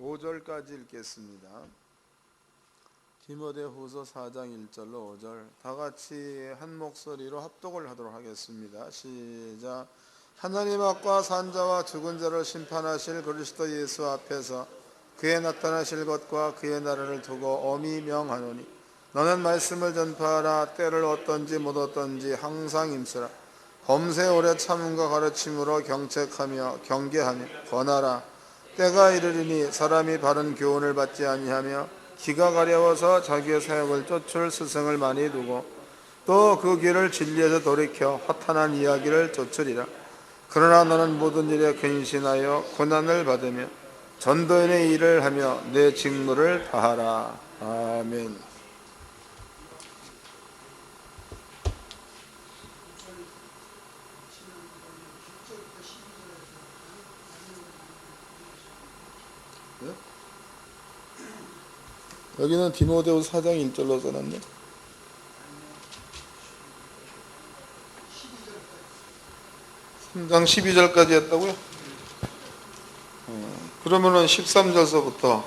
5절까지 읽겠습니다. 디모데후서 4장 1절로 5절 다 같이 한 목소리로 합독을 하도록 하겠습니다. 시작. 하나님 앞과 산자와 죽은 자를 심판하실 그리스도 예수 앞에서 그의 나타나실 것과 그의 나라를 두고 엄히 명하노니 너는 말씀을 전파하라. 때를 얻든지 못 얻든지 항상 임쓰라. 범세 오래 참음과 가르침으로 경책하며 경계하며 권하라. 때가 이르리니 사람이 바른 교훈을 받지 아니하며 기가 가려워서 자기의 사역을 쫓을 스승을 많이 두고 또 그 길을 진리에서 돌이켜 허탄한 이야기를 쫓으리라. 그러나 너는 모든 일에 근신하여 고난을 받으며 전도인의 일을 하며 내 직무를 다하라. 아멘. 여기는 디모데후서 4장 1절로 써놨네. 3장 12절까지 했다고요? 그러면은 13절서부터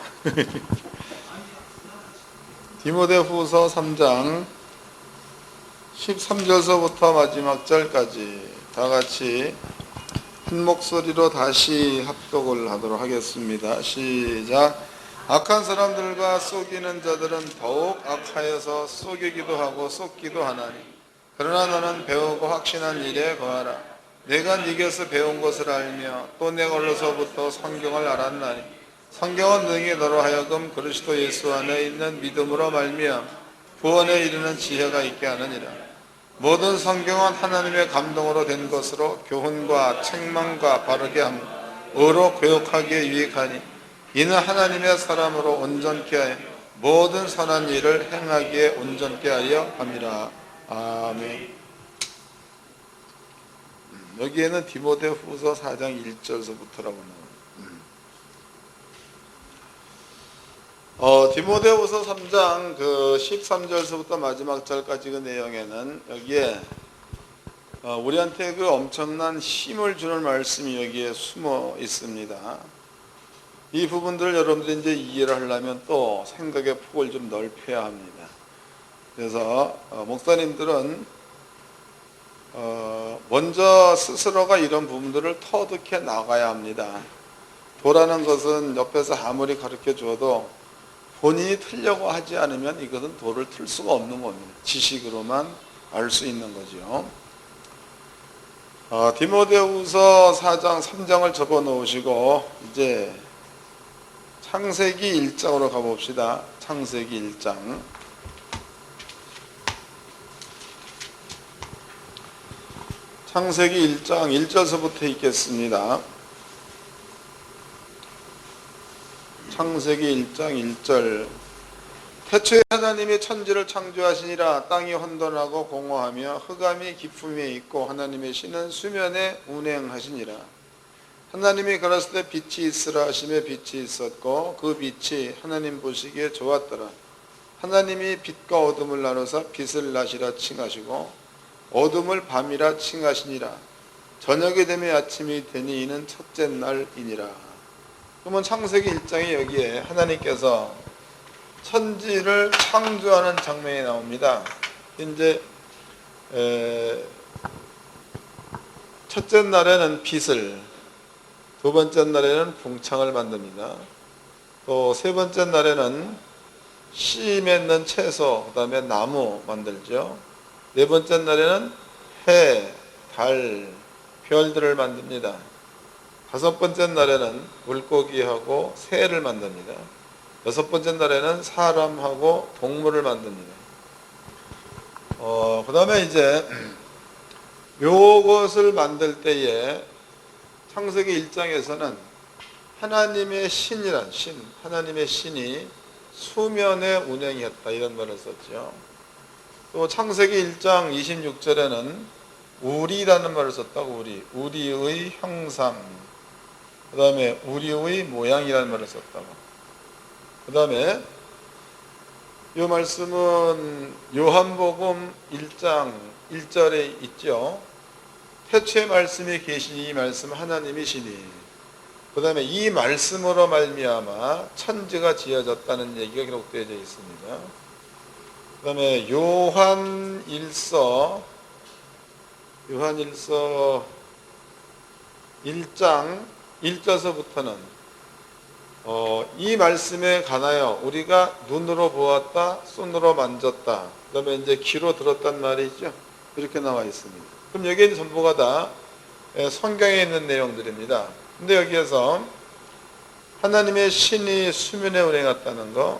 디모데후서 3장 13절서부터 마지막 절까지 다 같이 한 목소리로 다시 합독을 하도록 하겠습니다. 시작. 악한 사람들과 속이는 자들은 더욱 악하여서 속이기도 하고 속기도 하나니 그러나 너는 배우고 확신한 일에 거하라. 내가 네게서 배운 것을 알며 또 내가 어려서부터 성경을 알았나니 성경은 능히 너로 하여금 그리스도 예수 안에 있는 믿음으로 말미암아 구원에 이르는 지혜가 있게 하느니라. 모든 성경은 하나님의 감동으로 된 것으로 교훈과 책망과 바르게 하며 의로 교육하기에 유익하니 이는 하나님의 사람으로 온전케 하여 모든 선한 일을 행하기에 온전케 하려 함이라. 아멘. 여기에는 디모데후서 4장 1절서부터라고 나와요. 디모데후서 3장 13절서부터 마지막 절까지 그 내용에는 여기에 우리한테 그 엄청난 힘을 주는 말씀이 여기에 숨어 있습니다. 이 부분들을 여러분들이 이제 이해를 하려면 또 생각의 폭을 좀 넓혀야 합니다. 그래서 목사님들은 먼저 스스로가 이런 부분들을 터득해 나가야 합니다. 도라는 것은 옆에서 아무리 가르쳐 주어도 본인이 틀려고 하지 않으면 이것은 도를 틀 수가 없는 겁니다. 지식으로만 알 수 있는 거죠. 디모데후서 4장 3장을 접어 놓으시고 이제 창세기 1장으로 가봅시다. 창세기 1장. 창세기 1장 1절서부터 읽겠습니다. 창세기 1장 1절. 태초에 하나님이 천지를 창조하시니라. 땅이 혼돈하고 공허하며 흑암이 깊음에 있고 하나님의 신은 수면에 운행하시니라. 하나님이 가라사대 때 빛이 있으라 하시매 빛이 있었고 그 빛이 하나님 보시기에 좋았더라. 하나님이 빛과 어둠을 나누사 빛을 낮이라 칭하시고 어둠을 밤이라 칭하시니라. 저녁이 되며 아침이 되니 이는 첫째 날이니라. 그러면 창세기 1장에 여기에 하나님께서 천지를 창조하는 장면이 나옵니다. 이제 첫째 날에는 빛을, 두 번째 날에는 궁창을 만듭니다. 또 세 번째 날에는 씨 맺는 채소, 그 다음에 나무 만들죠. 네 번째 날에는 해, 달, 별들을 만듭니다. 다섯 번째 날에는 물고기하고 새를 만듭니다. 여섯 번째 날에는 사람하고 동물을 만듭니다. 그 다음에 이제 요것을 만들 때에 창세기 1장에서는 하나님의 신이란 하나님의 신이 수면에 운행했다 이런 말을 썼죠. 또 창세기 1장 26절에는 우리라는 말을 썼다고. 우리의 형상, 그 다음에 우리의 모양이라는 말을 썼다고. 그 다음에 이 말씀은 요한복음 1장 1절에 있죠. 태초에 말씀이 계시니 이 말씀 하나님이시니 그 다음에 이 말씀으로 말미암아 천지가 지어졌다는 얘기가 기록되어 있습니다. 그 다음에 요한일서 1장 1절서부터는 이 말씀에 관하여 우리가 눈으로 보았다, 손으로 만졌다, 그 다음에 이제 귀로 들었단 말이 있죠. 이렇게 나와 있습니다. 그럼 여기에 전부가 다 성경에 있는 내용들입니다. 근데 여기에서 하나님의 신이 수면에 운행했다는 거,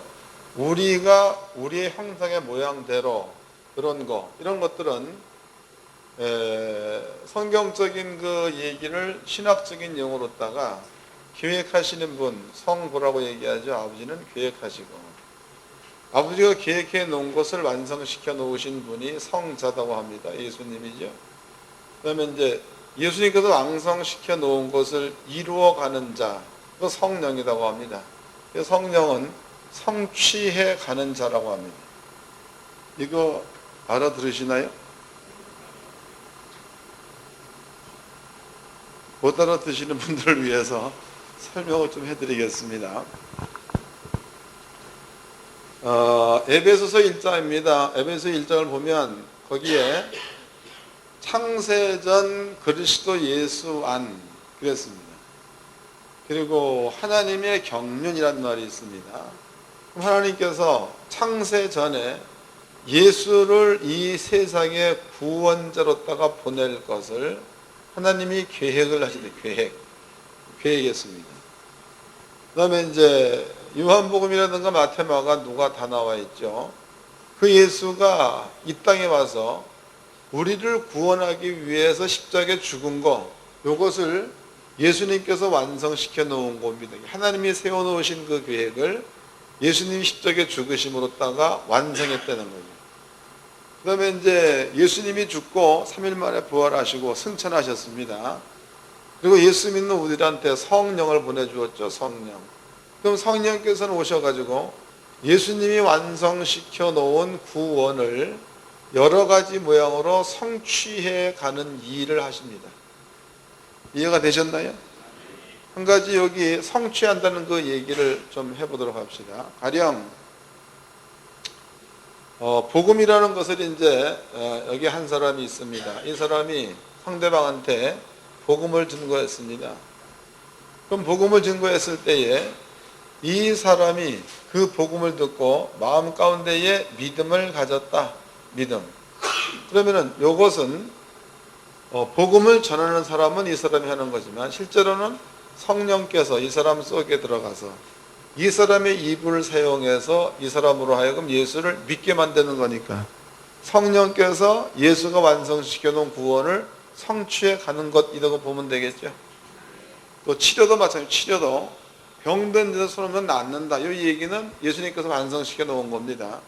우리가 우리의 형상의 모양대로 그런 거, 이런 것들은 성경적인 그 얘기를 신학적인 용어로다가 계획하시는 분, 성부라고 얘기하죠. 아버지는 계획하시고, 아버지가 계획해 놓은 것을 완성시켜 놓으신 분이 성자다고 합니다. 예수님이죠. 그 다음에 이제 예수님께서 완성시켜 놓은 것을 이루어가는 자, 그 성령이라고 합니다. 성령은 성취해 가는 자라고 합니다. 이거 알아들으시나요? 못 알아듣시는 분들을 위해서 설명을 좀 해드리겠습니다. 에베소서 1장입니다. 에베소 1장을 보면 거기에 창세전 그리스도 예수 안 그랬습니다. 그리고 하나님의 경륜이란 말이 있습니다. 그럼 하나님께서 창세 전에 예수를 이 세상의 구원자로다가 보낼 것을 하나님이 계획을 하시네. 계획했습니다. 그 다음에 이제 요한복음이라든가 마태마가 누가 다 나와 있죠. 그 예수가 이 땅에 와서 우리를 구원하기 위해서 십자가에 죽은 거, 요것을 예수님께서 완성시켜 놓은 겁니다. 하나님이 세워놓으신 그 계획을 예수님이 십자가에 죽으심으로다가 완성했다는 거죠. 그 다음에 이제 예수님이 죽고 3일 만에 부활하시고 승천하셨습니다. 그리고 예수 믿는 우리들한테 성령을 보내주었죠. 성령. 그럼 성령께서는 오셔가지고 예수님이 완성시켜 놓은 구원을 여러 가지 모양으로 성취해 가는 일을 하십니다. 이해가 되셨나요? 한 가지 여기 성취한다는 그 얘기를 좀 해보도록 합시다. 가령 복음이라는 것을 이제 여기 한 사람이 있습니다. 이 사람이 상대방한테 복음을 증거했습니다. 그럼 복음을 증거했을 때에 이 사람이 그 복음을 듣고 마음 가운데에 믿음을 가졌다. 믿음. 그러면은 요것은 복음을 전하는 사람은 이 사람이 하는 거지만 실제로는 성령께서 이 사람 속에 들어가서 이 사람의 입을 사용해서 이 사람으로 하여금 예수를 믿게 만드는 거니까 성령께서 예수가 완성시켜 놓은 구원을 성취해 가는 것이라고 보면 되겠죠. 또 치료도 마찬가지로 치료도 병든 데서 손 오면 낫는다. 이 얘기는 예수님께서 완성시켜 놓은 겁니다.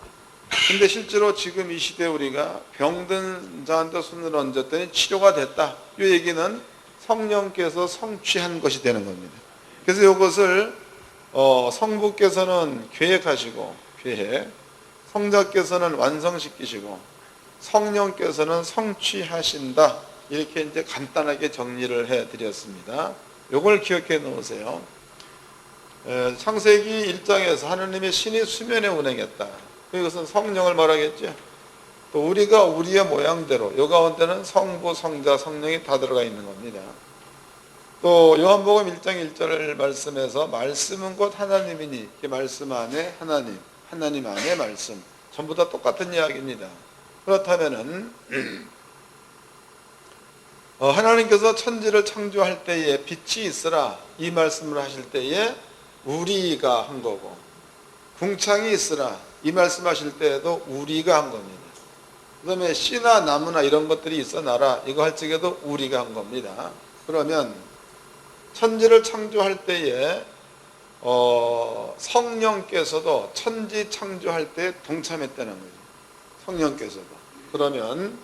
근데 실제로 지금 이 시대에 우리가 병든 자한테 손을 얹었더니 치료가 됐다. 이 얘기는 성령께서 성취한 것이 되는 겁니다. 그래서 이것을 성부께서는 계획하시고 성자께서는 완성시키시고 성령께서는 성취하신다. 이렇게 이제 간단하게 정리를 해드렸습니다. 이걸 기억해 놓으세요. 창세기 1장에서 하나님의 신이 수면에 운행했다. 이것은 성령을 말하겠죠. 또 우리가 우리의 모양대로, 요 가운데는 성부, 성자, 성령이 다 들어가 있는 겁니다. 또 요한복음 1장 1절 말씀에서 말씀은 곧 하나님이니, 그 말씀 안에 하나님, 하나님 안에 말씀, 전부 다 똑같은 이야기입니다. 그렇다면은 하나님께서 천지를 창조할 때에 빛이 있으라 이 말씀을 하실 때에 우리가 한 거고, 궁창이 있으라 이 말씀하실 때에도 우리가 한 겁니다. 그 다음에 씨나 나무나 이런 것들이 있어나라 이거 할 적에도 우리가 한 겁니다. 그러면 천지를 창조할 때에 성령께서도 천지 창조할 때 동참했다는 거죠. 성령께서도. 그러면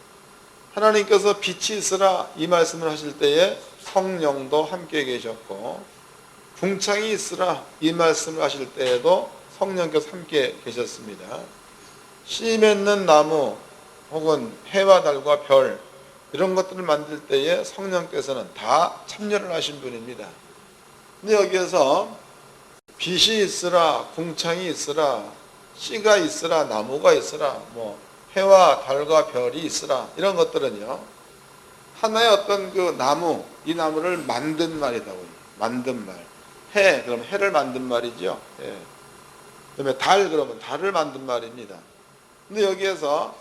하나님께서 빛이 있으라 이 말씀을 하실 때에 성령도 함께 계셨고, 궁창이 있으라 이 말씀을 하실 때에도 성령께서 함께 계셨습니다. 씨 맺는 나무 혹은 해와 달과 별 이런 것들을 만들 때에 성령께서는 다 참여를 하신 분입니다. 근데 여기에서 빛이 있으라, 궁창이 있으라, 씨가 있으라, 나무가 있으라, 뭐 해와 달과 별이 있으라, 이런 것들은요, 하나의 어떤 그 나무, 이 나무를 만든 말이다고. 만든 말. 해, 그럼 해를 만든 말이죠. 예. 그다음에 달, 그러면 달을 만든 말입니다. 근데 여기에서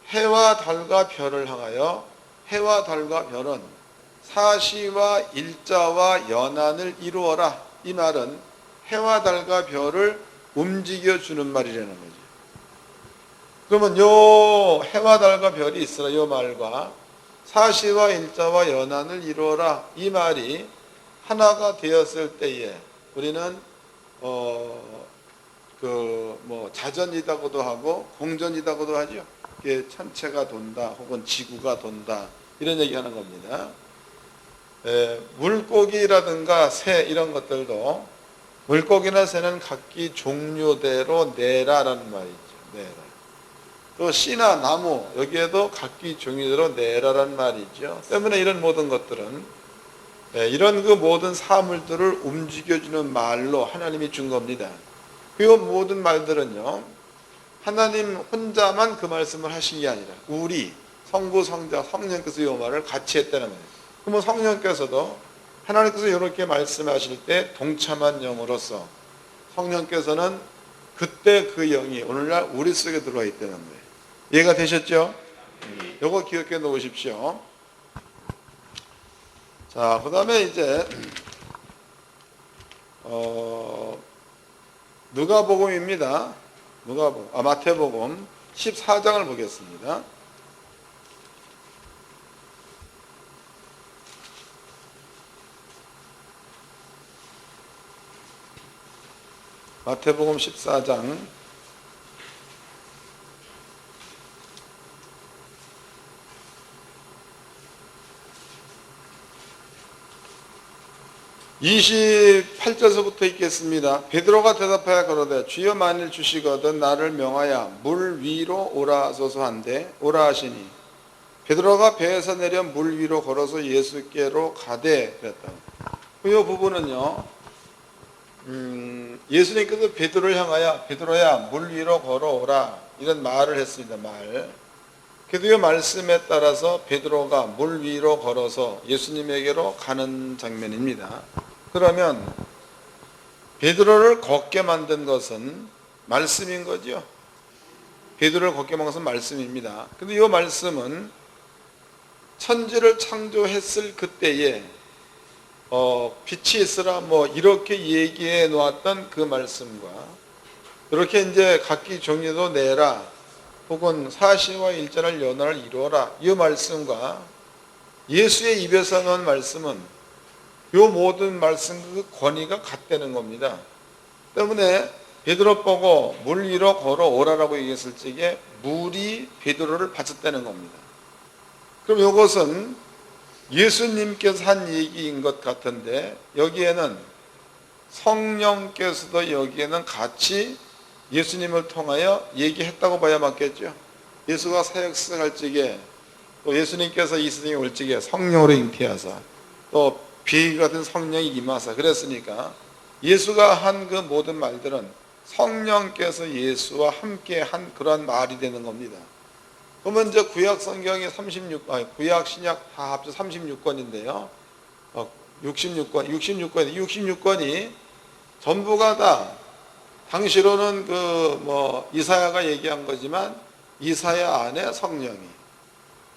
해와 달과 별을 향하여, 해와 달과 별은 사시와 일자와 연한을 이루어라. 이 말은 해와 달과 별을 움직여주는 말이라는 거죠. 그러면 요 해와 달과 별이 있으라, 요 말과 사시와 일자와 연한을 이루어라, 이 말이 하나가 되었을 때에 우리는 자전이라고도 하고 공전이라고도 하죠. 이게 천체가 돈다 혹은 지구가 돈다, 이런 얘기하는 겁니다. 물고기라든가 새, 이런 것들도 물고기나 새는 각기 종류대로 내라라는 말이죠. 내라. 또 씨나 나무, 여기에도 각기 종류대로 내라라는 말이죠. 때문에 이런 모든 것들은, 이런 그 모든 사물들을 움직여주는 말로 하나님이 준 겁니다. 그 모든 말들은요, 하나님 혼자만 그 말씀을 하신 게 아니라 우리 성부, 성자, 성령께서 이 말을 같이 했다는 거예요. 그러면 성령께서도 하나님께서 이렇게 말씀하실 때 동참한 영으로서 성령께서는 그때 그 영이 오늘날 우리 속에 들어와 있다는 거예요. 이해가 되셨죠? 이거 기억해 놓으십시오. 자, 그 다음에 이제 누가복음입니다. 마태복음 14장을 보겠습니다. 마태복음 14장 28절서부터 읽겠습니다. 베드로가 대답하여 가로되 주여 만일 주시거든 나를 명하여 물 위로 오라 하소서 한데 오라 하시니 베드로가 배에서 내려 물 위로 걸어서 예수께로 가되 그랬다. 이 부분은요, 예수님께서 베드로를 향하여 베드로야 물 위로 걸어오라, 이런 말을 했습니다. 그래도 이 말씀에 따라서 베드로가 물 위로 걸어서 예수님에게로 가는 장면입니다. 그러면 베드로를 걷게 만든 것은 말씀인 거죠. 베드로를 걷게 만든 것은 말씀입니다. 근데 이 말씀은 천지를 창조했을 그때에 빛이 있으라 이렇게 얘기해 놓았던 그 말씀과 이렇게 이제 각기 종류도 내라 혹은 사시와 일자를 연한을 이루어라, 이 말씀과 예수의 입에서 나온 말씀은 이 모든 말씀 그 권위가 같다는 겁니다. 때문에 베드로 보고 물 위로 걸어오라라고 얘기했을 적에 물이 베드로를 바쳤다는 겁니다. 그럼 이것은 예수님께서 한 얘기인 것 같은데 여기에는 성령께서도 여기에는 같이 예수님을 통하여 얘기했다고 봐야 맞겠죠. 예수가 사역할 적에 또 예수님께서 이 세상에 올 적에 성령으로 잉태하사 또 비 같은 성령이 임하사 그랬으니까 예수가 한 그 모든 말들은 성령께서 예수와 함께 한 그러한 말이 되는 겁니다. 그러면 이제 구약 성경이 구약 신약 다 합쳐 36권인데요. 66권이 전부가 다 당시로는 이사야가 얘기한 거지만 이사야 안에 성령이,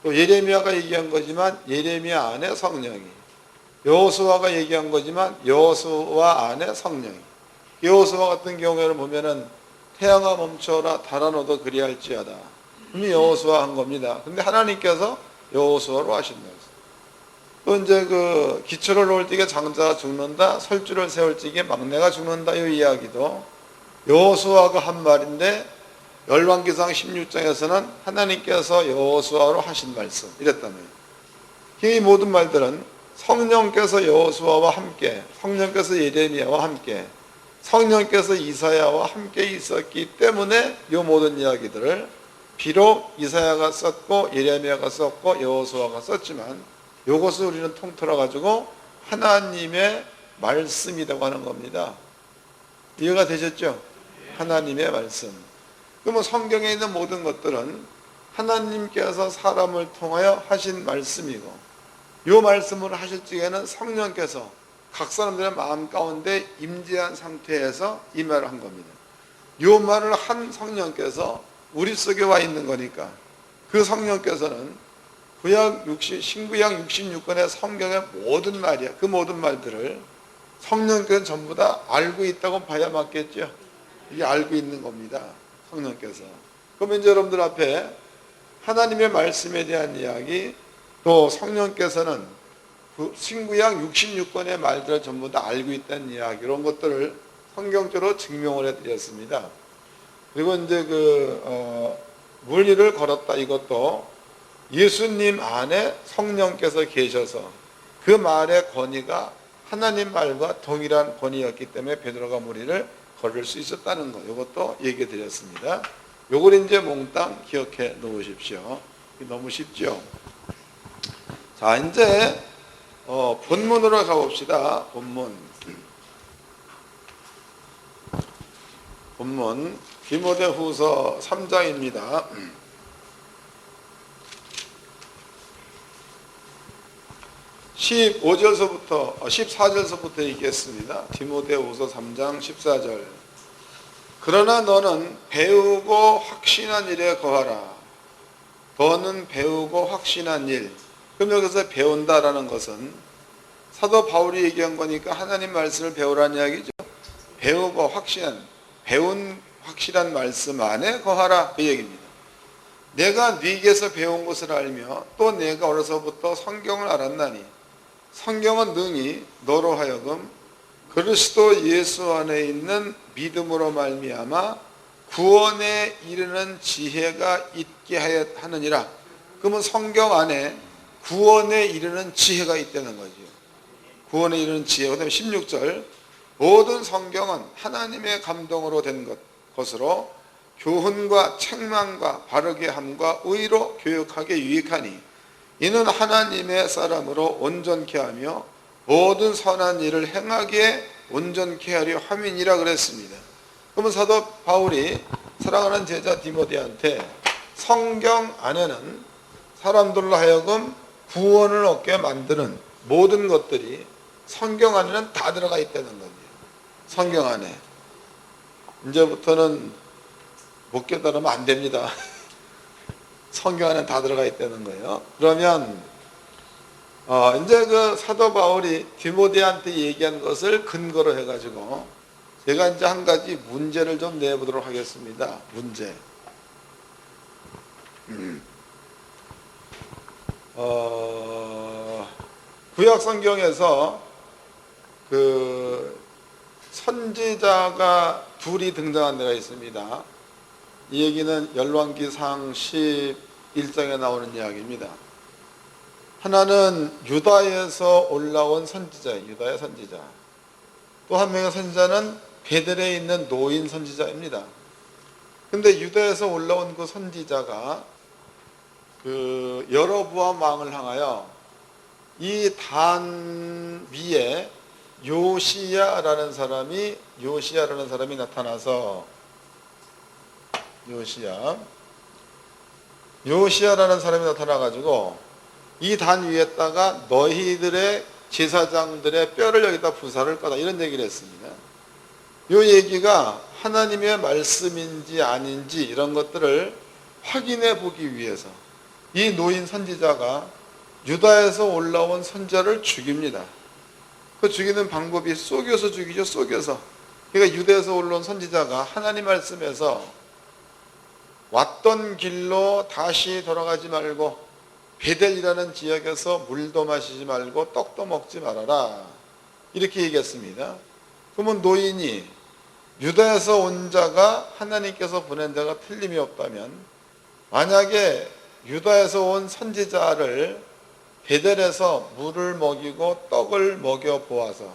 또 예레미야가 얘기한 거지만 예레미야 안에 성령이, 여호수아가 얘기한 거지만 여호수아 안에 성령이. 여호수아 같은 경우에는 보면은 태양아 멈춰라 달아 너도 그리할지어다. 이미 여호수아 한 겁니다. 근데 하나님께서 여호수아로 하신 거예요. 또 이제 그 기초를 놓을 적에 장자가 죽는다, 설주를 세울 적에 막내가 죽는다, 이 이야기도 여호수아가 한 말인데 열왕기상 16장에서는 하나님께서 여호수아로 하신 말씀 이랬다는 거예요. 이 모든 말들은 성령께서 여호수아와 함께, 성령께서 예레미야와 함께, 성령께서 이사야와 함께 있었기 때문에 이 모든 이야기들을 비록 이사야가 썼고 예레미야가 썼고 여호수아가 썼지만 이것을 우리는 통틀어 가지고 하나님의 말씀이라고 하는 겁니다. 이해가 되셨죠? 하나님의 말씀. 그러면 성경에 있는 모든 것들은 하나님께서 사람을 통하여 하신 말씀이고, 이 말씀을 하실 적에는 성령께서 각 사람들의 마음 가운데 임재한 상태에서 이 말을 한 겁니다. 이 말을 한 성령께서 우리 속에 와 있는 거니까, 그 성령께서는 신구약 66권의 성경의 모든 말이야. 그 모든 말들을 성령께서는 전부 다 알고 있다고 봐야 맞겠죠. 이게 알고 있는 겁니다. 성령께서. 그러면 이제 여러분들 앞에 하나님의 말씀에 대한 이야기, 또 성령께서는 그 신구약 66권의 말들을 전부 다 알고 있다는 이야기, 이런 것들을 성경적으로 증명을 해드렸습니다. 그리고 이제 물리를 걸었다, 이것도 예수님 안에 성령께서 계셔서 그 말의 권위가 하나님 말과 동일한 권위였기 때문에 베드로가 무리를 걸을 수 있었다는 것, 이것도 얘기해 드렸습니다. 요걸 이제 몽땅 기억해 놓으십시오. 너무 쉽죠? 자, 이제 본문으로 가봅시다. 본문 디모데후서 3장입니다. 14절서부터 읽겠습니다. 디모데후서 3장 14절. 그러나 너는 배우고 확신한 일에 거하라. 너는 배우고 확신한 일. 그럼 여기서 배운다라는 것은 사도 바울이 얘기한 거니까 하나님 말씀을 배우라는 이야기죠. 배우고 배운 확실한 말씀 안에 거하라, 그 얘기입니다. 내가 네게서 배운 것을 알며 또 내가 어려서부터 성경을 알았나니 성경은 능히 너로 하여금 그리스도 예수 안에 있는 믿음으로 말미암아 구원에 이르는 지혜가 있게 하느니라. 그러면 성경 안에 구원에 이르는 지혜가 있다는 거죠. 구원에 이르는 지혜. 그 다음에 16절. 모든 성경은 하나님의 감동으로 된 것으로 교훈과 책망과 바르게 함과 의로 교육하게 유익하니 이는 하나님의 사람으로 온전케 하며 모든 선한 일을 행하기에 온전케 하려 함이니라 그랬습니다. 그러면 사도 바울이 사랑하는 제자 디모데한테 성경 안에는 사람들로 하여금 구원을 얻게 만드는 모든 것들이 성경 안에는 다 들어가 있다는 거죠. 성경 안에. 이제부터는 못 깨달으면 안 됩니다. 성경 안에 다 들어가 있다는 거예요. 그러면 이제 그 사도 바울이 디모데한테 얘기한 것을 근거로 해가지고 제가 이제 한 가지 문제를 좀 내보도록 하겠습니다. 문제. 구약 성경에서 그 선지자가 둘이 등장한 데가 있습니다. 이 얘기는 열왕기상 11장에 나오는 이야기입니다. 하나는 유다에서 올라온 선지자예요. 유다의 선지자. 또 한 명의 선지자는 베델에 있는 노인 선지자입니다. 근데 유다에서 올라온 그 선지자가 그 여로보암 왕을 향하여 이 단 위에 요시야라는 사람이 나타나서 요시야라는 사람이 나타나가지고 이 단 위에다가 너희들의 제사장들의 뼈를 여기다 부사를 거다, 이런 얘기를 했습니다. 이 얘기가 하나님의 말씀인지 아닌지 이런 것들을 확인해 보기 위해서 이 노인 선지자가 유다에서 올라온 선지자를 죽입니다. 그 죽이는 방법이 속여서 죽이죠. 속여서. 그러니까 유다에서 올라온 선지자가 하나님 말씀에서 왔던 길로 다시 돌아가지 말고 베델이라는 지역에서 물도 마시지 말고 떡도 먹지 말아라, 이렇게 얘기했습니다. 그러면 노인이 유다에서 온 자가 하나님께서 보낸 자가 틀림이 없다면, 만약에 유다에서 온 선지자를 베델에서 물을 먹이고 떡을 먹여 보아서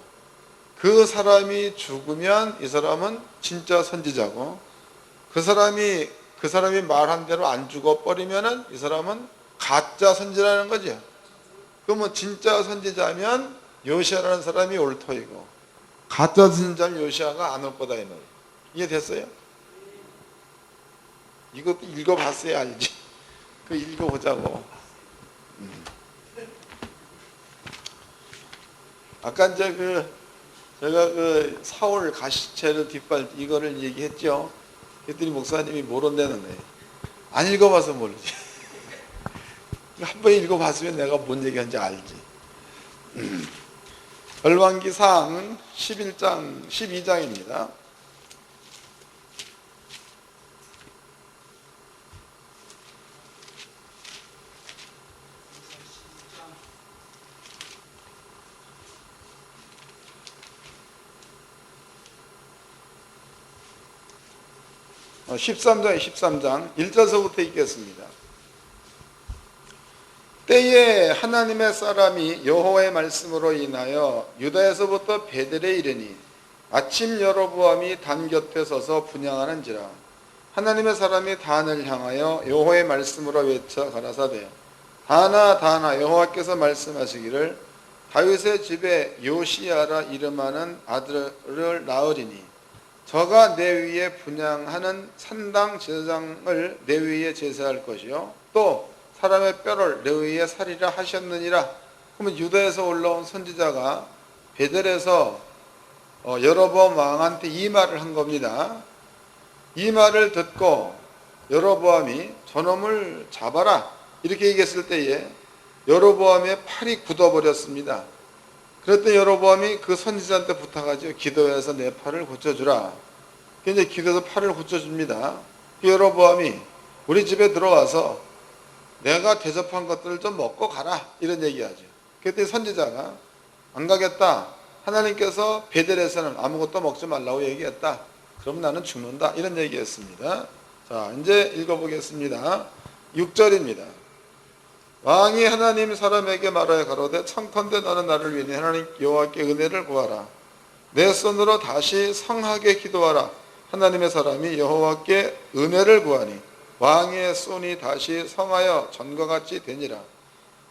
그 사람이 죽으면 이 사람은 진짜 선지자고, 그 사람이 말한 대로 안 죽어버리면은 이 사람은 가짜 선지자라는 거죠. 그러면 진짜 선지자면 요시아라는 사람이 올 터이고 가짜 선지자 요시아가 안 올 거다 이 말. 이해됐어요? 이것도 읽어봤어야 알지. 그 읽어보자고. 아까 이제 제가 사울 가시체를 뒷발 이거를 얘기했죠. 그랬더니 목사님이 모른다는 거예요. 안 읽어봐서 모르지. 한 번 읽어봤으면 내가 뭔 얘기하는지 알지. 열왕기상 11장 12장입니다. 어, 13장 1절서부터 읽겠습니다. 때에 하나님의 사람이 여호와의 말씀으로 인하여 유다에서부터 베델에 이르니 아침 여로보암이 단 곁에 서서 분향하는지라. 하나님의 사람이 단을 향하여 여호와의 말씀으로 외쳐 가라사대 단아 여호와께서 말씀하시기를 다윗의 집에 요시야라 이름하는 아들을 낳으리니 저가 내 위에 분향하는 산당 제사장을 내 위에 제사할 것이요 또 사람의 뼈를 내 위에 살이라 하셨느니라. 그러면 유다에서 올라온 선지자가 베델에서 여로보암 왕한테 이 말을 한 겁니다. 이 말을 듣고 여로보암이 저놈을 잡아라 이렇게 얘기했을 때에 여로보암의 팔이 굳어버렸습니다. 그랬더니 여로보암이 그 선지자한테 부탁하죠. 기도해서 내 팔을 고쳐주라. 이제 기도해서 팔을 고쳐줍니다. 여로보암이 우리 집에 들어와서 내가 대접한 것들을 좀 먹고 가라 이런 얘기하죠. 그랬더니 선지자가 안 가겠다. 하나님께서 베델에서는 아무것도 먹지 말라고 얘기했다. 그럼 나는 죽는다 이런 얘기했습니다. 자 이제 읽어보겠습니다. 6절입니다. 왕이 하나님 사람에게 말하여 가로되 청컨대 너는 나를 위해 하나님 여호와께 은혜를 구하라. 내 손으로 다시 성하게 기도하라. 하나님의 사람이 여호와께 은혜를 구하니 왕의 손이 다시 성하여 전과 같이 되니라.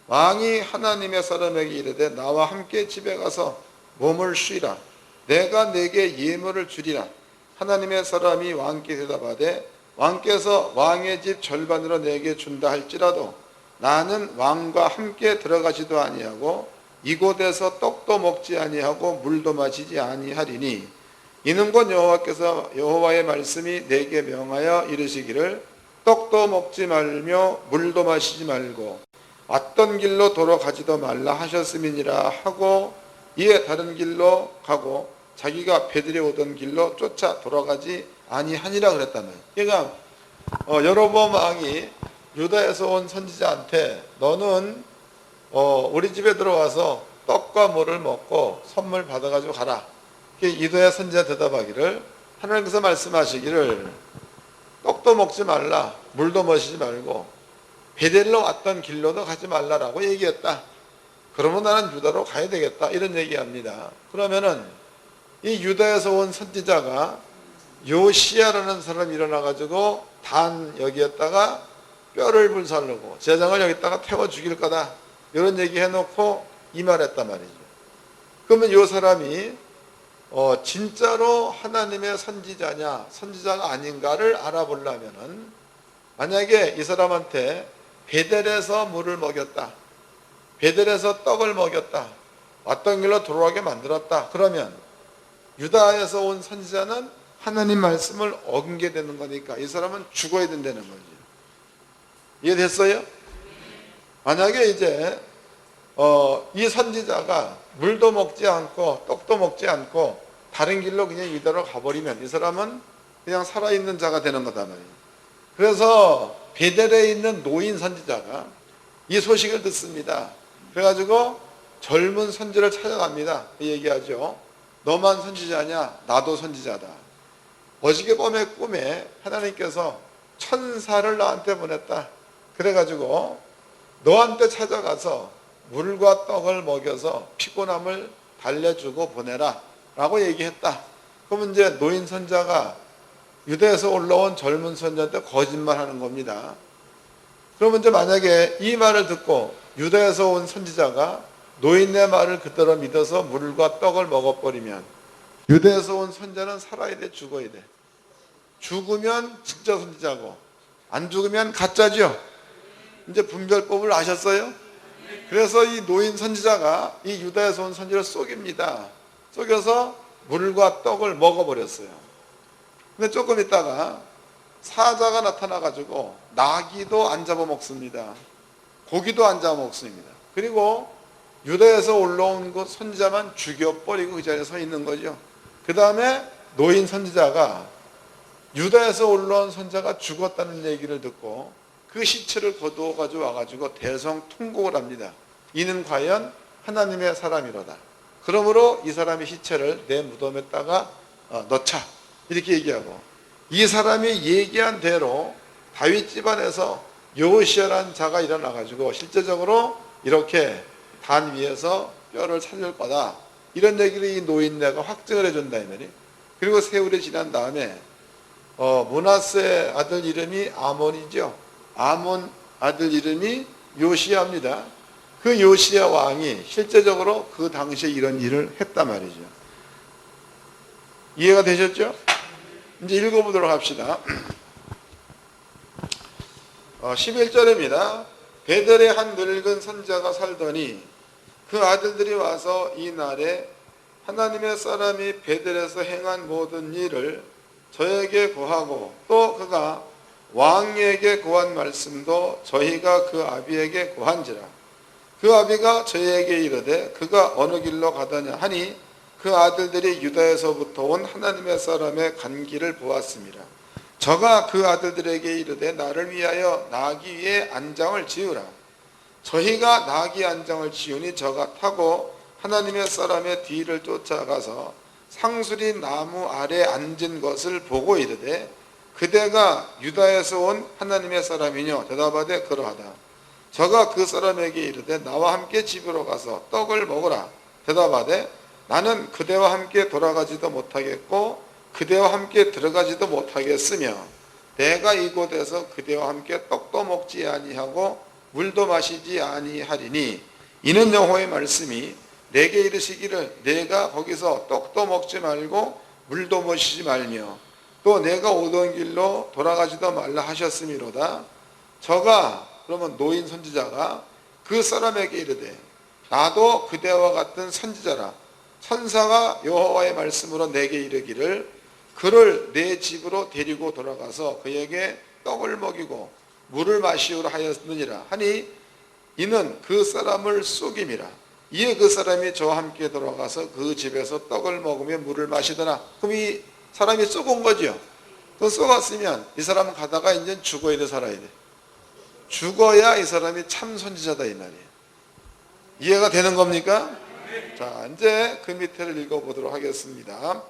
왕이 하나님의 사람에게 이르되 나와 함께 집에 가서 몸을 쉬라. 내가 내게 예물을 주리라. 하나님의 사람이 왕께 대답하되 왕께서 왕의 집 절반으로 내게 준다 할지라도 나는 왕과 함께 들어가지도 아니하고 이곳에서 떡도 먹지 아니하고 물도 마시지 아니하리니 이는 곧 여호와께서 여호와의 말씀이 내게 명하여 이르시기를 떡도 먹지 말며 물도 마시지 말고 왔던 길로 돌아가지도 말라 하셨음이니라 하고 이에 다른 길로 가고 자기가 베들에 오던 길로 쫓아 돌아가지 아니하니라 그랬다는. 그러니까 여로보암 왕이 유다에서 온 선지자한테 너는 우리 집에 들어와서 떡과 물을 먹고 선물 받아가지고 가라. 유다의 선지자 대답하기를 하나님께서 말씀하시기를 떡도 먹지 말라, 물도 마시지 말고 베델로 왔던 길로도 가지 말라라고 얘기했다. 그러면 나는 유다로 가야 되겠다 이런 얘기합니다. 그러면은 이 유다에서 온 선지자가 요시야라는 사람이 일어나가지고 단 여기에다가 뼈를 불살르고 제장을 여기다가 태워 죽일 거다 이런 얘기 해놓고 이 말했단 말이죠. 그러면 이 사람이 진짜로 하나님의 선지자냐 선지자가 아닌가를 알아보려면은 만약에 이 사람한테 베델에서 물을 먹였다, 베델에서 떡을 먹였다, 왔던 길로 돌아가게 만들었다. 그러면 유다에서 온 선지자는 하나님 말씀을 어긴게 되는 거니까 이 사람은 죽어야 된다는 거지. 이해됐어요? 만약에 이제 이 선지자가 물도 먹지 않고 떡도 먹지 않고 다른 길로 그냥 유다로 가버리면 이 사람은 그냥 살아있는 자가 되는 거다 말이에요. 그래서 베델에 있는 노인 선지자가 이 소식을 듣습니다. 그래가지고 젊은 선지를 찾아갑니다. 얘기하죠. 너만 선지자냐? 나도 선지자다. 어지게봄의 꿈에 하나님께서 천사를 나한테 보냈다. 그래가지고 너한테 찾아가서 물과 떡을 먹여서 피곤함을 달래주고 보내라 라고 얘기했다. 그러면 이제 노인 선자가 유대에서 올라온 젊은 선자한테 거짓말하는 겁니다. 그러면 이제 만약에 이 말을 듣고 유대에서 온 선지자가 노인네 말을 그대로 믿어서 물과 떡을 먹어버리면 유대에서 온 선자는 살아야 돼, 죽어야 돼? 죽으면 진짜 선지자고 안 죽으면 가짜죠. 이제 분별법을 아셨어요? 그래서 이 노인 선지자가 이 유다에서 온 선지를 속입니다. 속여서 물과 떡을 먹어버렸어요. 근데 조금 있다가 사자가 나타나가지고 나귀도 안 잡아먹습니다. 고기도 안 잡아먹습니다. 그리고 유다에서 올라온 그 선지자만 죽여버리고 그 자리에 서 있는 거죠. 그 다음에 노인 선지자가 유다에서 올라온 선지자가 죽었다는 얘기를 듣고 그 시체를 거두어 가지고 와가지고 대성통곡을 합니다. 이는 과연 하나님의 사람이로다. 그러므로 이 사람의 시체를 내 무덤에다가 넣자, 이렇게 얘기하고, 이 사람이 얘기한 대로 다윗 집안에서 여호시아라는 자가 일어나 가지고 실제적으로 이렇게 단 위에서 뼈를 살릴 거다, 이런 얘기를 이 노인네가 확증을 해준다 이 말이. 그리고 세월이 지난 다음에 므낫세 아들 이름이 아몬이죠. 아몬 아들 이름이 요시아입니다. 그 요시아 왕이 실제적으로 그 당시에 이런 일을 했단 말이죠. 이해가 되셨죠? 이제 읽어보도록 합시다. 11절입니다. 베델에 한 늙은 선지자가 살더니 그 아들들이 와서 이 날에 하나님의 사람이 베델에서 행한 모든 일을 저에게 고하고, 또 그가 왕에게 고한 말씀도 저희가 그 아비에게 고한지라. 그 아비가 저희에게 이르되 그가 어느 길로 가더냐 하니 그 아들들이 유다에서부터 온 하나님의 사람의 간 길을 보았습니다. 저가 그 아들들에게 이르되 나를 위하여 나귀 위에 안장을 지으라. 저희가 나귀 안장을 지으니 저가 타고 하나님의 사람의 뒤를 쫓아가서 상수리 나무 아래 앉은 것을 보고 이르되 그대가 유다에서 온 하나님의 사람이뇨? 대답하되 그러하다. 저가 그 사람에게 이르되 나와 함께 집으로 가서 떡을 먹으라. 대답하되 나는 그대와 함께 돌아가지도 못하겠고 그대와 함께 들어가지도 못하겠으며 내가 이곳에서 그대와 함께 떡도 먹지 아니하고 물도 마시지 아니하리니 이는 여호와의 말씀이 내게 이르시기를 내가 거기서 떡도 먹지 말고 물도 마시지 말며 또 내가 오던 길로 돌아가지도 말라 하셨음이로다. 저가, 그러면 노인 선지자가 그 사람에게 이르되 나도 그대와 같은 선지자라. 천사가 여호와의 말씀으로 내게 이르기를 그를 내 집으로 데리고 돌아가서 그에게 떡을 먹이고 물을 마시우라 하였느니라 하니 이는 그 사람을 속임이라. 이에 그 사람이 저와 함께 돌아가서 그 집에서 떡을 먹으며 물을 마시더라. 그럼 이 사람이 쏘은 거죠. 또 쏘았으면 이 사람은 가다가 이제 죽어야 돼, 살아야 돼? 죽어야 이 사람이 참 선지자다 이 말이에요. 이해가 되는 겁니까? 자, 이제 그 밑에를 읽어보도록 하겠습니다.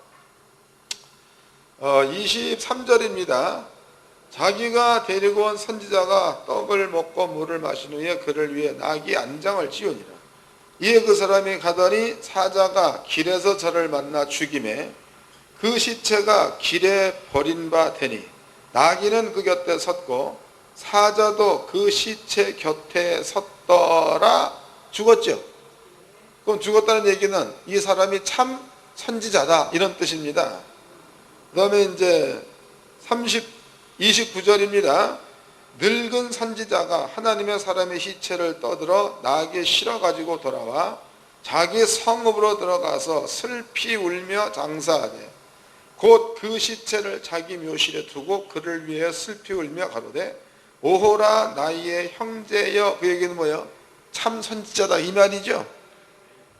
23절입니다. 자기가 데리고 온 선지자가 떡을 먹고 물을 마신 후에 그를 위해 나귀 안장을 지으니라. 이에 그 사람이 가더니 사자가 길에서 저를 만나 죽임에 그 시체가 길에 버린 바 되니 나귀는 그 곁에 섰고 사자도 그 시체 곁에 섰더라. 죽었죠. 그럼 죽었다는 얘기는 이 사람이 참 선지자다, 이런 뜻입니다. 그 다음에 이제 29절입니다. 늙은 선지자가 하나님의 사람의 시체를 떠들어 나귀에 실어가지고 돌아와 자기 성읍으로 들어가서 슬피 울며 장사하되 곧 그 시체를 자기 묘실에 두고 그를 위해 슬피 울며 가로되 오호라 나의 형제여. 그 얘기는 뭐예요? 참 선지자다 이 말이죠.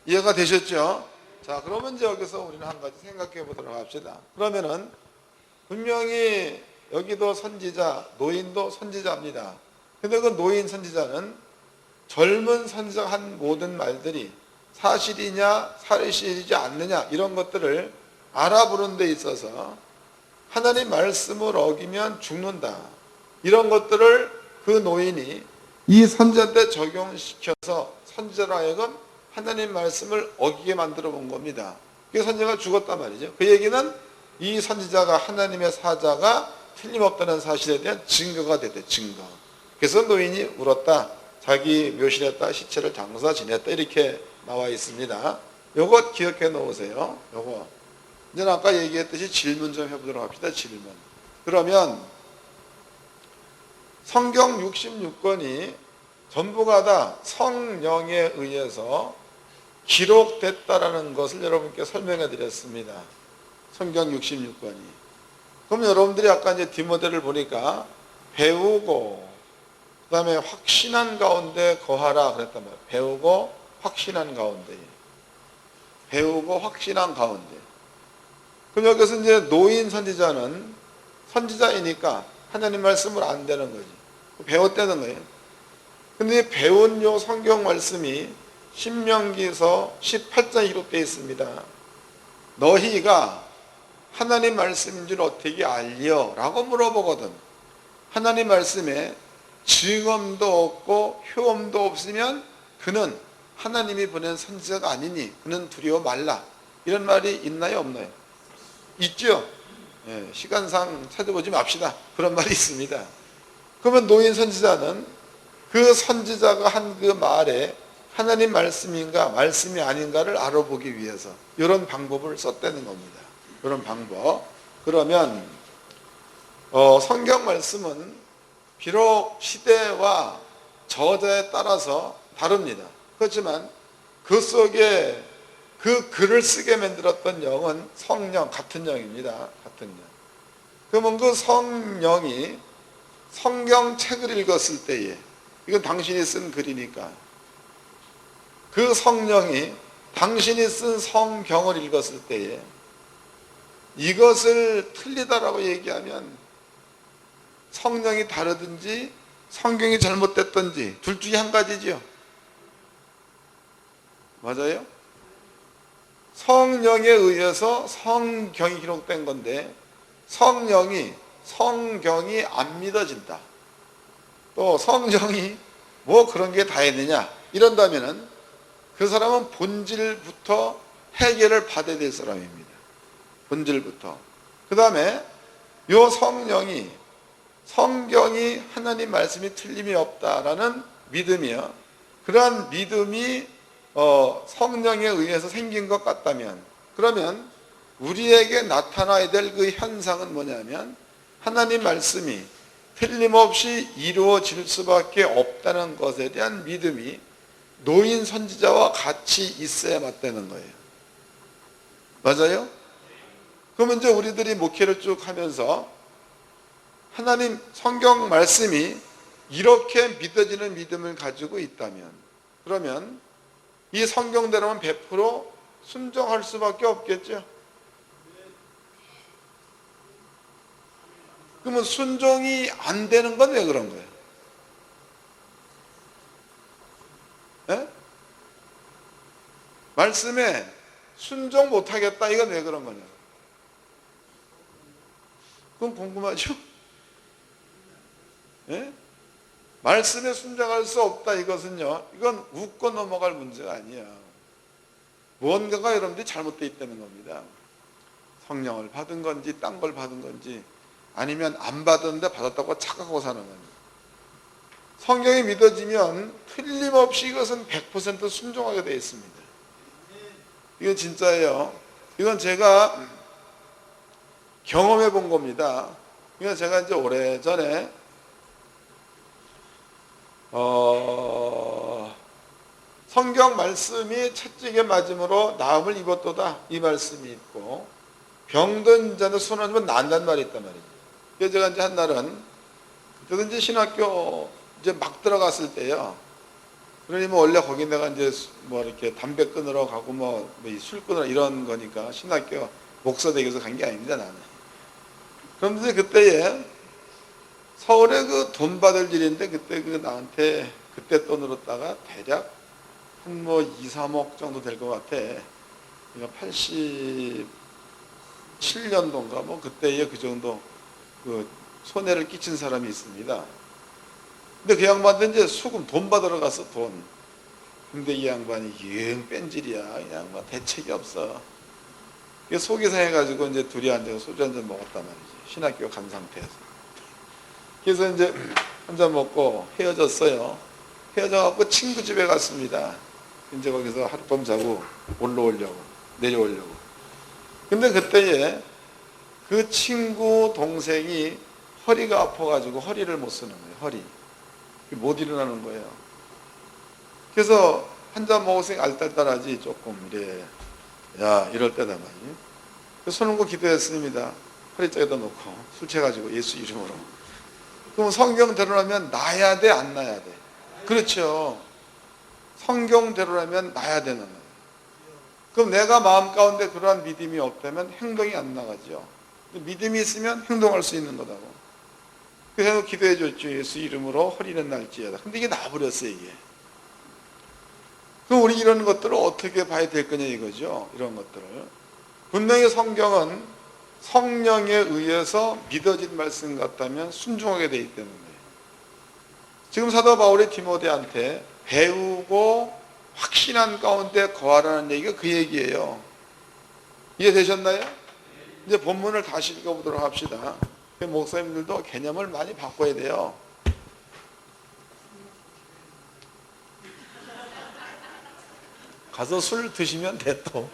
이해가 되셨죠? 자, 그러면 이제 여기서 우리는 한 가지 생각해 보도록 합시다. 그러면은 분명히 여기도 선지자, 노인도 선지자입니다. 근데 그 노인 선지자는 젊은 선지자가 한 모든 말들이 사실이냐 사실이지 않느냐 이런 것들을 알아보는 데 있어서 하나님 말씀을 어기면 죽는다, 이런 것들을 그 노인이 이 선지자한테 적용시켜서 선지자로 하여금 하나님 말씀을 어기게 만들어 본 겁니다. 그 선지자가 죽었단 말이죠. 그 얘기는 이 선지자가 하나님의 사자가 틀림없다는 사실에 대한 증거가 됐대, 증거. 그래서 노인이 울었다, 자기 묘실했다, 시체를 장사 지냈다, 이렇게 나와 있습니다. 요것 기억해 놓으세요. 요거. 이제 아까 얘기했듯이 질문 좀 해보도록 합시다. 질문. 그러면 성경 66권이 전부가 다 성령에 의해서 기록됐다라는 것을 여러분께 설명해 드렸습니다. 성경 66권이. 그럼 여러분들이 아까 이제 디모데를 보니까 배우고 그다음에 확신한 가운데 거하라 그랬단 말이에요. 배우고 확신한 가운데. 배우고 확신한 가운데. 그럼 여기서 이제 노인 선지자는 선지자이니까 하나님 말씀을 안 되는 거지. 배웠다는 거예요. 근데 배운 요 성경 말씀이 신명기서 18장 2로 되어 있습니다. 너희가 하나님 말씀인 줄 어떻게 알려? 라고 물어보거든. 하나님 말씀에 증언도 없고 효험도 없으면 그는 하나님이 보낸 선지자가 아니니 그는 두려워 말라. 이런 말이 있나요 없나요? 있죠. 예, 시간상 찾아보지 맙시다. 그런 말이 있습니다. 그러면 노인 선지자는 그 선지자가 한 그 말에 하나님 말씀인가 말씀이 아닌가를 알아보기 위해서 이런 방법을 썼다는 겁니다. 이런 방법. 그러면 성경 말씀은 비록 시대와 저자에 따라서 다릅니다. 그렇지만 그 속에 그 글을 쓰게 만들었던 영은 성령, 같은 영입니다. 같은 영. 그러면 그 성령이 성경책을 읽었을 때에, 이건 당신이 쓴 글이니까, 그 성령이 당신이 쓴 성경을 읽었을 때에 이것을 틀리다라고 얘기하면 성령이 다르든지 성경이 잘못됐든지 둘 중에 한 가지죠. 맞아요? 성령에 의해서 성경이 기록된 건데 성경이 안 믿어진다. 또 성령이 뭐 그런 게 다 있느냐 이런다면은 그 사람은 본질부터 해결을 받아야 될 사람입니다. 본질부터. 그 다음에 요 성령이 성경이 하나님 말씀이 틀림이 없다라는 믿음이요. 그러한 믿음이 성령에 의해서 생긴 것 같다면, 그러면 우리에게 나타나야 될 그 현상은 뭐냐면 하나님 말씀이 틀림없이 이루어질 수밖에 없다는 것에 대한 믿음이 노인 선지자와 같이 있어야 맞다는 거예요. 맞아요? 그러면 이제 우리들이 목회를 쭉 하면서 하나님 성경 말씀이 이렇게 믿어지는 믿음을 가지고 있다면, 그러면 이 성경대로만 100% 순종할 수밖에 없겠죠. 그러면 순종이 안 되는 건 왜 그런 거예요? 네? 말씀에 순종 못하겠다, 이건 왜 그런 거냐? 그건 궁금하죠? 네? 말씀에 순종할 수 없다, 이것은요, 이건 웃고 넘어갈 문제가 아니야. 무언가가 여러분들이 잘못되어 있다는 겁니다. 성령을 받은 건지 딴 걸 받은 건지, 아니면 안 받았는데 받았다고 착각하고 사는 건지. 성경이 믿어지면 틀림없이 이것은 100% 순종하게 되어 있습니다. 이건 진짜예요. 이건 제가 경험해 본 겁니다. 이건 제가 이제 오래전에 성경 말씀이 채찍에 맞음으로 나음을 입었도다, 이 말씀이 있고, 병든 자는 손 얹으면 난단 말이 있단 말이죠. 그래서 제가 이제 한 날은, 그때도 이제 신학교 이제 막 들어갔을 때요. 그러니 뭐 원래 거기 내가 이제 뭐 이렇게 담배 끊으러 가고 뭐 술 끊으러 이런 거니까 신학교 목사 되기 위해서 간 게 아닙니다, 나는. 그런데 그때에 서울에 그 돈 받을 일인데, 그때 그 나한테 그때 돈으로다가 대략 한 뭐 2, 3억 정도 될 것 같아. 그러니까 87년도인가 뭐 그때에 그 정도 그 손해를 끼친 사람이 있습니다. 근데 그 양반한테 이제 수금 돈 받으러 갔어, 돈. 근데 이 양반이 영 뺀질이야. 그냥 뭐 대책이 없어. 속이사 해가지고 이제 둘이 앉아서 소주 한 잔 먹었단 말이지. 신학교 간 상태에서. 그래서 이제 한 잔 먹고 헤어졌어요. 헤어져갖고 친구 집에 갔습니다. 이제 거기서 하룻밤 자고 올라오려고, 내려오려고. 근데 그때에 그 친구 동생이 허리가 아파가지고 허리를 못 쓰는 거예요. 허리. 못 일어나는 거예요. 그래서 한 잔 먹었으니 알딸딸하지 조금 이래. 야, 이럴 때다 말이에요. 손 얹고 기도했습니다. 허리짝에다 놓고 술 취해가지고 예수 이름으로. 그럼 성경대로라면 나야 돼, 안 나야 돼? 그렇죠. 성경대로라면 나야 되는 거예요. 그럼 내가 마음 가운데 그러한 믿음이 없다면 행동이 안 나가죠. 믿음이 있으면 행동할 수 있는 거다고. 그래서 기도해 줬죠. 예수 이름으로 허리는 날지어다. 근데 이게 나버렸어요, 이게. 그럼 우리 이런 것들을 어떻게 봐야 될 거냐 이거죠. 이런 것들을. 분명히 성경은 성령에 의해서 믿어진 말씀 같다면 순종하게 되기 때문에. 지금 사도 바울이 디모데한테 배우고 확신한 가운데 거하라는 얘기가 그 얘기예요. 이해되셨나요? 이제 본문을 다시 읽어보도록 합시다. 목사님들도 개념을 많이 바꿔야 돼요. 가서 술 드시면 돼 또.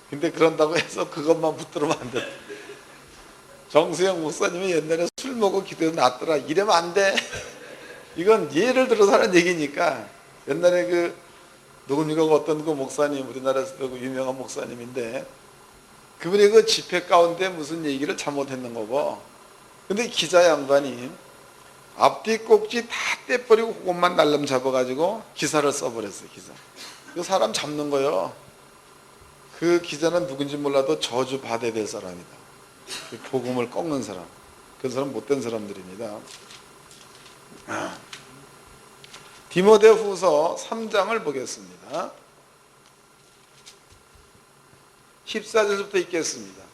근데 그런다고 해서 그것만 붙들으면 안 돼. 정수영 목사님이 옛날에 술 먹고 기도해서 낫더라. 이러면 안 돼. 이건 예를 들어서 하는 얘기니까. 옛날에 그 누굽니까 어떤 그 목사님, 우리나라에서도 그 유명한 목사님인데 그분이 그 집회 가운데 무슨 얘기를 잘못했는 거고. 근데 기자 양반이 앞뒤 꼭지 다 떼버리고 그것만 날름 잡아가지고 기사를 써버렸어요. 기사. 그 사람 잡는 거요. 그 기자는 누군지 몰라도 저주 받아야 될 사람이다. 그 복음을 꺾는 사람. 그 사람 못된 사람들입니다. 디모데 후서 3장을 보겠습니다. 14절부터 읽겠습니다.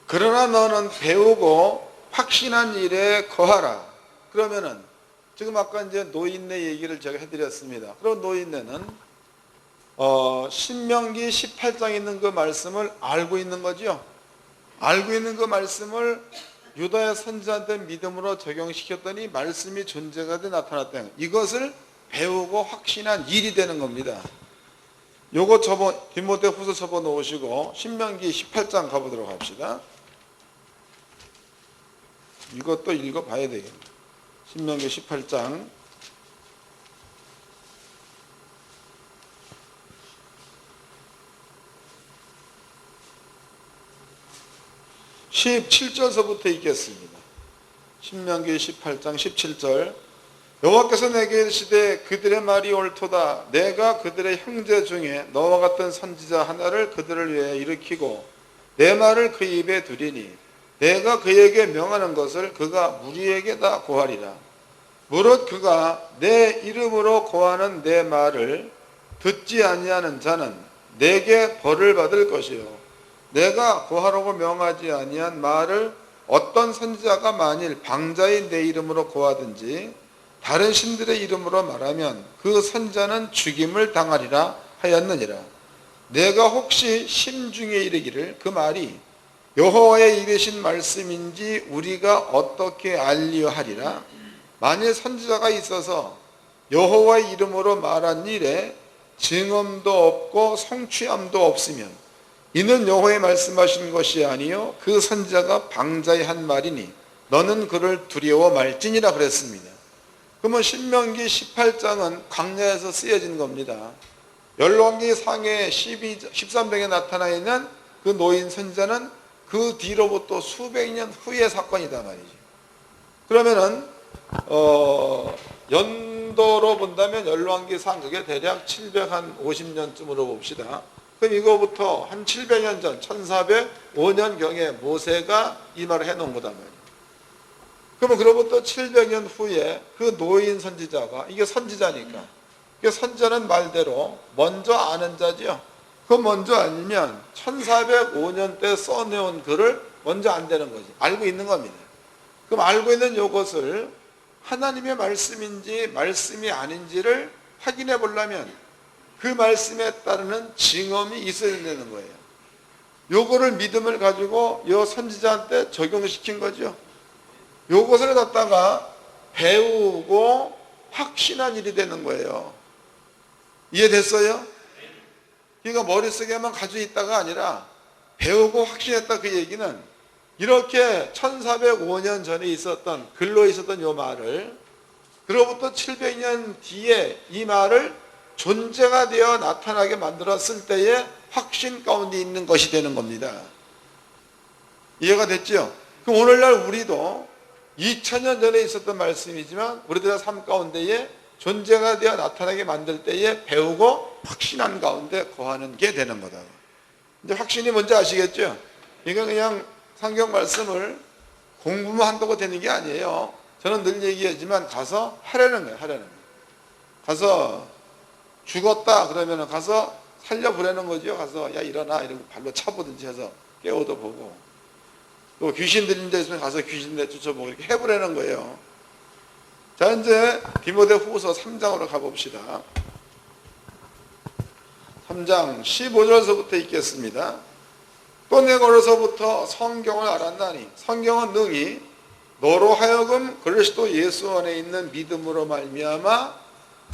그러나 너는 배우고 확신한 일에 거하라. 그러면은 지금 아까 이제 노인네 얘기를 제가 해드렸습니다. 그럼 노인네는 신명기 18장에 있는 그 말씀을 알고 있는 거죠. 알고 있는 그 말씀을 유다의 선지자한테 믿음으로 적용시켰더니 말씀이 존재가 돼 나타났다. 이것을 배우고 확신한 일이 되는 겁니다. 요거 디모데 후서 접어 놓으시고 신명기 18장 가보도록 합시다. 이것도 읽어봐야 되겠네. 신명기 18장 17절서부터 읽겠습니다. 신명기 18장 17절. 여호와께서 내게 이르시되 그들의 말이 옳도다. 내가 그들의 형제 중에 너와 같은 선지자 하나를 그들을 위해 일으키고 내 말을 그 입에 두리니 내가 그에게 명하는 것을 그가 무리에게 다 고하리라. 무릇 그가 내 이름으로 고하는 내 말을 듣지 아니하는 자는 내게 벌을 받을 것이요 내가 고하라고 명하지 아니한 말을 어떤 선지자가 만일 방자인 내 이름으로 고하든지 다른 신들의 이름으로 말하면 그 선지자는 죽임을 당하리라 하였느니라. 내가 혹시 심중에 이르기를 그 말이 여호와의 이르신 말씀인지 우리가 어떻게 알리려 하리라. 만일 선지자가 있어서 여호와의 이름으로 말한 일에 증언도 없고 성취함도 없으면 이는 여호와의 말씀하신 것이 아니요 그 선지자가 방자히 한 말이니 너는 그를 두려워 말지니라 그랬습니다. 그러면 신명기 18장은 광야에서 쓰여진 겁니다. 열왕기 상해 13장에 나타나 있는 그 노인 선지자는 그 뒤로부터 수백 년 후의 사건이다 말이죠. 그러면은 연도로 본다면 열왕기상 그게 대략 750년쯤으로 봅시다. 그럼 이거부터 한 700년 전 1405년경에 모세가 이 말을 해놓은 거단 말이에요. 그러면 그로부터 700년 후에 그 노인 선지자가 이게 선지자니까 그 선지자는 말대로 먼저 아는 자죠. 그 먼저 아니면 1405년 때 써내온 글을 먼저 안 되는 거지. 알고 있는 겁니다. 그럼 알고 있는 이것을 하나님의 말씀인지 말씀이 아닌지를 확인해 보려면 그 말씀에 따르는 증언이 있어야 되는 거예요. 요거를 믿음을 가지고 요 선지자한테 적용시킨 거죠. 요것을 갖다가 배우고 확신한 일이 되는 거예요. 이해됐어요? 그러니까 머릿속에만 가지고 있다가 아니라 배우고 확신했다, 그 얘기는 이렇게 1405년 전에 있었던, 글로 있었던 이 말을 그로부터 700년 뒤에 이 말을 존재가 되어 나타나게 만들었을 때의 확신 가운데 있는 것이 되는 겁니다. 이해가 됐죠? 그럼 오늘날 우리도 2000년 전에 있었던 말씀이지만 우리들의 삶 가운데에 존재가 되어 나타나게 만들 때에 배우고 확신한 가운데 거하는 게 되는 거다. 이제 확신이 뭔지 아시겠죠? 이거 그냥 성경 말씀을 공부만 한다고 되는 게 아니에요. 저는 늘 얘기하지만 가서 하라는 거예요. 하라는 거예요. 가서 죽었다 그러면 가서 살려보라는 거죠. 가서 야 일어나 이러고 발로 차보든지 해서 깨워도 보고, 또 귀신 들린 데 있으면 가서 귀신 내쫓아보고 이렇게 해보라는 거예요. 자, 이제 디모데후서 3장으로 가봅시다. 3장 15절서부터 읽겠습니다. 또 내가 어려서부터 성경을 알았나니 성경은 능히 너로 하여금 그리스도 예수 안에 있는 믿음으로 말미암아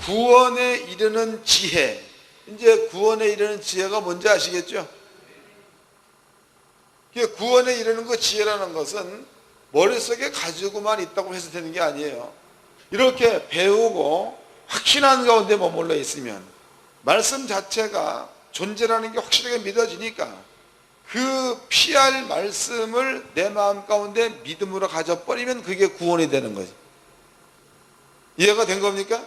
구원에 이르는 지혜. 이제 구원에 이르는 지혜가 뭔지 아시겠죠? 구원에 이르는 그 지혜라는 것은 머릿속에 가지고만 있다고 해서 되는 게 아니에요. 이렇게 배우고 확신한 가운데 머물러 있으면 말씀 자체가 존재라는 게 확실하게 믿어지니까 그 피할 말씀을 내 마음 가운데 믿음으로 가져버리면 그게 구원이 되는 거지. 이해가 된 겁니까?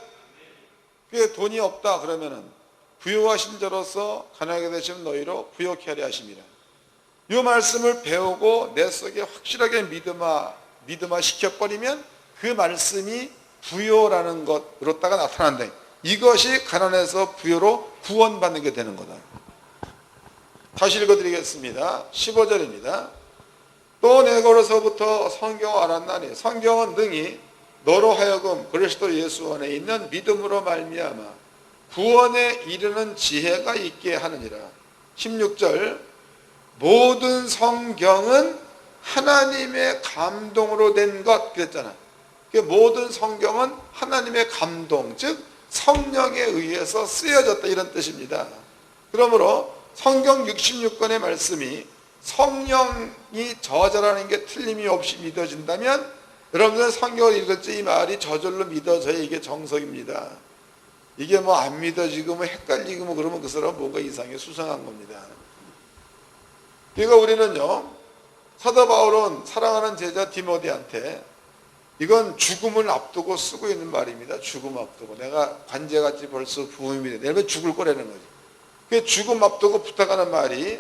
그게 돈이 없다 그러면은 부요하신 자로서 가난하게 되시면 너희로 부요케 하려 하심이라. 이 말씀을 배우고 내 속에 확실하게 믿음화 시켜버리면 그 말씀이 부요라는 것으로다가 나타난다. 이것이 가난에서 부요로 구원받는 게 되는 거다. 다시 읽어드리겠습니다. 15절입니다. 또 내가 어려서부터 성경을 알았나니 성경은 능히 너로 하여금 그리스도 예수 안에 있는 믿음으로 말미암아 구원에 이르는 지혜가 있게 하느니라. 16절 모든 성경은 하나님의 감동으로 된 것 그랬잖아. 모든 성경은 하나님의 감동, 즉 성령에 의해서 쓰여졌다 이런 뜻입니다. 그러므로 성경 66권의 말씀이 성령이 저자라는 게 틀림이 없이 믿어진다면 여러분들 성경을 읽을 때 이 말이 저절로 믿어져야 이게 정석입니다. 이게 뭐 안 믿어지고 뭐 헷갈리고 뭐 그러면 그 사람은 뭔가 이상하게 수상한 겁니다. 그러니까 우리는요, 사도 바울은 사랑하는 제자 디모데한테 이건 죽음을 앞두고 쓰고 있는 말입니다. 죽음 앞두고. 내가 관제같이 벌써 부음이 돼. 내일 죽을 거라는 거지. 그 죽음 앞두고 부탁하는 말이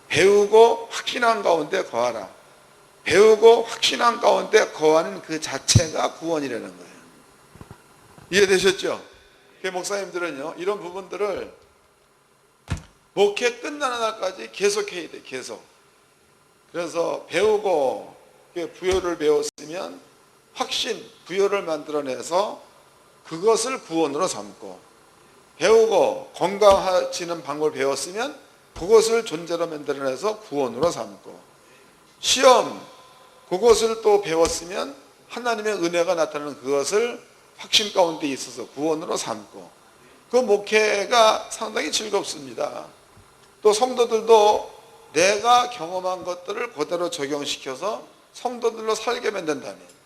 배우고 확신한 가운데 거하라. 배우고 확신한 가운데 거하는 그 자체가 구원이라는 거예요. 이해되셨죠? 그 목사님들은요, 이런 부분들을 목회 끝나는 날까지 계속 해야 돼. 계속. 그래서 배우고 부요를 배웠으면 확신, 부요를 만들어내서 그것을 구원으로 삼고, 배우고 건강해지는 방법을 배웠으면 그것을 존재로 만들어내서 구원으로 삼고, 시험, 그것을 또 배웠으면 하나님의 은혜가 나타나는 그것을 확신 가운데 있어서 구원으로 삼고, 그 목회가 상당히 즐겁습니다. 또 성도들도 내가 경험한 것들을 그대로 적용시켜서 성도들로 살게 만든다면,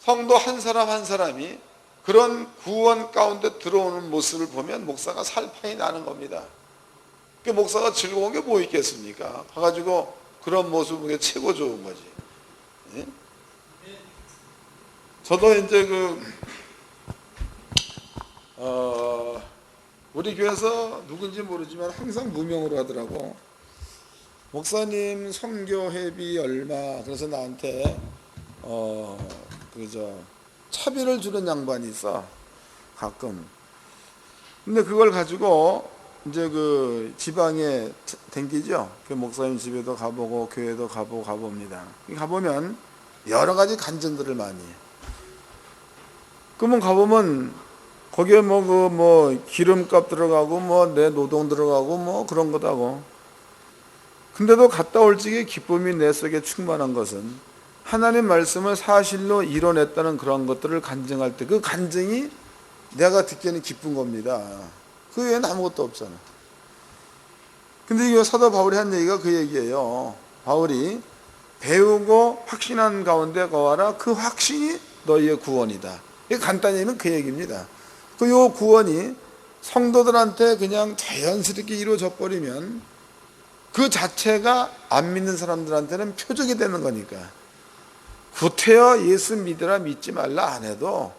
성도 한 사람 한 사람이 그런 구원 가운데 들어오는 모습을 보면 목사가 살판이 나는 겁니다. 그 목사가 즐거운 게 뭐 있겠습니까? 가가지고 그런 모습 보기 최고 좋은 거지. 예? 저도 이제 우리 교회에서 누군지 모르지만 항상 무명으로 하더라고. 목사님 선교회비 얼마, 그래서 나한테 차비를 주는 양반이 있어 가끔. 근데 그걸 가지고 이제 그 지방에 댕기죠. 그 목사님 집에도 가보고 교회도 가봅니다. 가보면 여러 가지 간증들을 많이 해. 그러면 가보면 거기에 뭐 기름값 들어가고 뭐 내 노동 들어가고 뭐 그런 거다고. 근데도 갔다 올 적에 기쁨이 내 속에 충만한 것은 하나님 말씀을 사실로 이뤄냈다는 그런 것들을 간증할 때 그 간증이 내가 듣기에는 기쁜 겁니다. 그 외에는 아무것도 없잖아. 근데 이거 사도 바울이 한 얘기가 그 얘기예요. 바울이 배우고 확신한 가운데 거하라. 그 확신이 너희의 구원이다. 간단히는 그 얘기입니다. 그 요 구원이 성도들한테 그냥 자연스럽게 이루어져 버리면 그 자체가 안 믿는 사람들한테는 표적이 되는 거니까. 구태여 예수 믿으라 믿지 말라 안 해도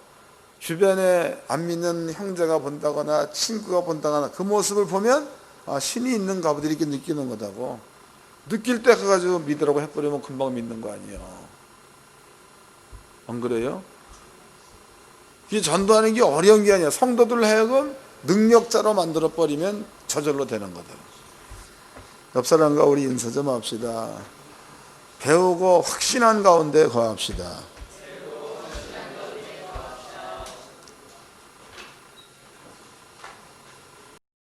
주변에 안 믿는 형제가 본다거나 친구가 본다거나 그 모습을 보면 아, 신이 있는가 보다 이렇게 느끼는 거다고. 느낄 때 가가지고 믿으라고 해버리면 금방 믿는 거 아니에요. 안 그래요? 이게 전도하는 게 어려운 게 아니야. 성도들 하여금 능력자로 만들어버리면 저절로 되는 거다. 옆 사람과 우리 인사 좀 합시다. 배우고 확신한 가운데 거합시다.